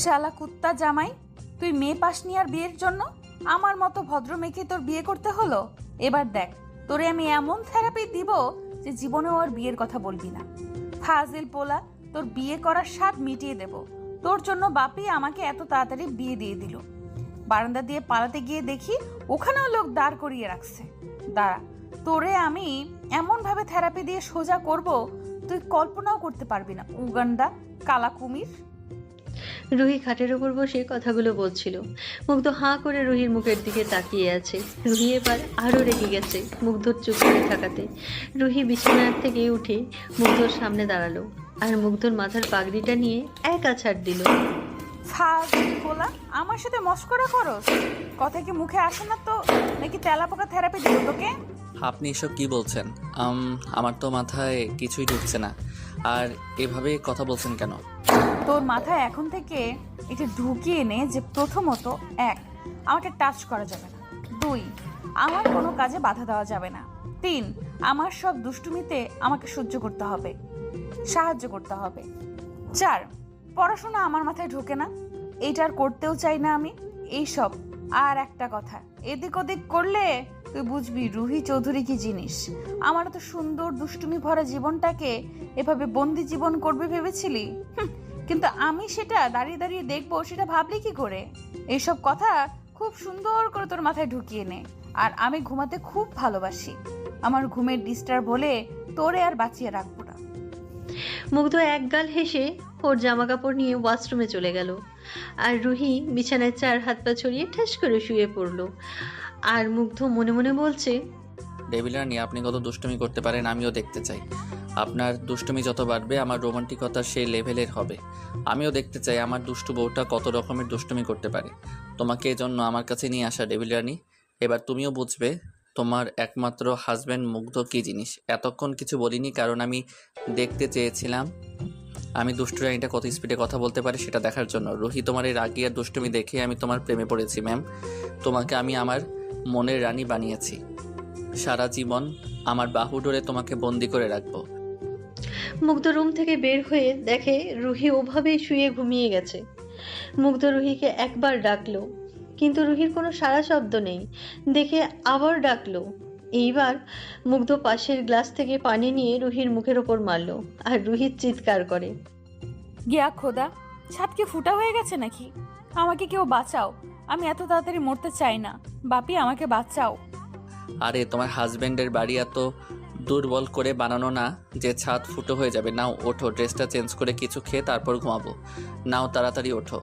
শালা কুত্তা জামাই, তুই মেয়ে পাসনি আর বিয়ের জন্য আমার মতো ভদ্র মেয়েকে তোর বিয়ে করতে হলো। এবার দেখ, তোরে আমি এমন থেরাপি দিব যে জীবনেও আর বিয়ের কথা বলবি না। ফাজিল পোলা, তোর বিয়ে করার স্বাদ মিটিয়ে দেব। তোর জন্য বাপি আমাকে এত তাড়াতাড়ি বিয়ে দিয়ে দিল। বারান্দা দিয়ে পালাতে গিয়ে দেখি ওখানেও লোক দাঁড় করিয়ে রাখছে। দাঁড়া, তোরে আমি এমন ভাবে থেরাপি দিয়ে সোজা করব তুই কল্পনাও করতে পারবি না। উগান্ডা কালা কুমির। রুহি খাটের ওপর বসে কথাগুলো বলছিল। মুগ্ধ হাঁ করে রুহির মুখের দিকে তাকিয়ে আছে। রুহি এবার আরও রেগে গেছে মুগ্ধর চুপ করে থাকাতে। রুহি বিছানার থেকে উঠে মুগ্ধর সামনে দাঁড়ালো আর মুগ্ধর মাথার পাগড়িটা নিয়ে এক আছাড় দিল। ফাজিল পোলা, আমার সাথে মস্করা করস? কথা কি মুখে আসে না তো, নাকি তেলাপোকা থেরাপি দিব তোকে? আপনি এসব কি বলছেন? আমার তো মাথায় কিছুই ঢুকছে না। আর এভাবে কথা বলছেন কেন? তোর মাথায় এখন থেকে এটা ঢুকিয়ে নে যে প্রথমত, 1, আমাকে টাচ করা যাবে না। 2, আমার কোনো কাজে বাধা দেওয়া যাবে না। 3, আমার সব দুষ্টুমিতে আমাকে সহ্য করতে হবে, সাহায্য করতে হবে। 4, পড়াশোনা আমার মাথায় ঢোকে না, এইটা আর করতেও চাই না আমি এইসব। আর একটা কথা, এদিক ওদিক করলে তুই বুঝবি রুহি চৌধুরী কি জিনিস। আমার তো সুন্দর দুষ্টুমি ভরা জীবনটাকে এভাবে বন্দি জীবন করবে ভেবেছিলি? কিন্তু আমি সেটা দাঁড়িয়ে দাঁড়িয়ে দেখবো, সেটা ভাবলি কি করে? এইসব কথা খুব সুন্দর করে তোর মাথায় ঢুকিয়ে নে। আর আমি ঘুমাতে খুব ভালোবাসি, আমার ঘুমের ডিস্টার্ব হলে তোরে আর বাঁচিয়ে রাখবো না। মুগ্ধ একগাল হেসে ওর জামা কাপড় নিয়ে ওয়াশরুমে চলে গেল। আর রুহি বিছানায় 4 হাত পা ছড়িয়ে ঠাস করে শুয়ে পড়লো। আর মুগ্ধ মনে মনে বলছে, ডেভিল রানী, আপনি কত দুষ্টুমি করতে পারেন আমিও দেখতে চাই। আপনার দুষ্টুমি যত বাড়বে আমার রোমান্টিকতা সেই লেভেলের হবে। আমিও দেখতে চাই আমার দুষ্টু বউটা কত রকমের দুষ্টুমি করতে পারে। তোমাকে এজন্য আমার কাছে নিয়ে আসা ডেভিল রানী। এবার তুমিও বুঝবে তোমার একমাত্র হাজব্যান্ড মুগ্ধ কী জিনিস। এতক্ষণ কিছু বলিনি কারণ আমি দেখতে চেয়েছিলাম আমি দুষ্টু রানীটা কত স্পিডে কথা বলতে পারে সেটা দেখার জন্য। রুহি, তোমার এই রাগি আর দুষ্টুমি দেখে আমি তোমার প্রেমে পড়েছি ম্যাম। তোমাকে আমি আমার মনের রানী বানিয়েছি। সারা জীবন আমার বাহু ডোরে তোমাকে বন্দি করে রাখবো। মুগ্ধ রুম থেকে বের হয়ে দেখে রুহি ওভাবেই শুয়ে ঘুমিয়ে গেছে। মুগ্ধ রুহিকে একবার ডাকলো, কিন্তু রুহির কোনো সাড়া শব্দ নেই। দেখে আবার ডাকলো। এইবার মুগ্ধ পাশের গ্লাস থেকে পানি নিয়ে রুহির মুখের ওপর মারলো আর রুহির চিৎকার করে, গিয়া খোদা, ছাদ কি ফুটা হয়ে গেছে নাকি? আমাকে কেউ বাঁচাও, আমি এত তাড়াতাড়ি মরতে চাই না। বাপি, আমাকে বাঁচাও। আরে তোমার হাজব্যান্ডের বাড়ি এত দুর্বল করে বানানো না যে ছাদ ফুটো হয়ে যাবে। নাও ওঠো, ড্রেসটা চেঞ্জ করে কিছু খেয়ে তারপর ঘুমাবো। নাও তাড়াতাড়ি ওঠো।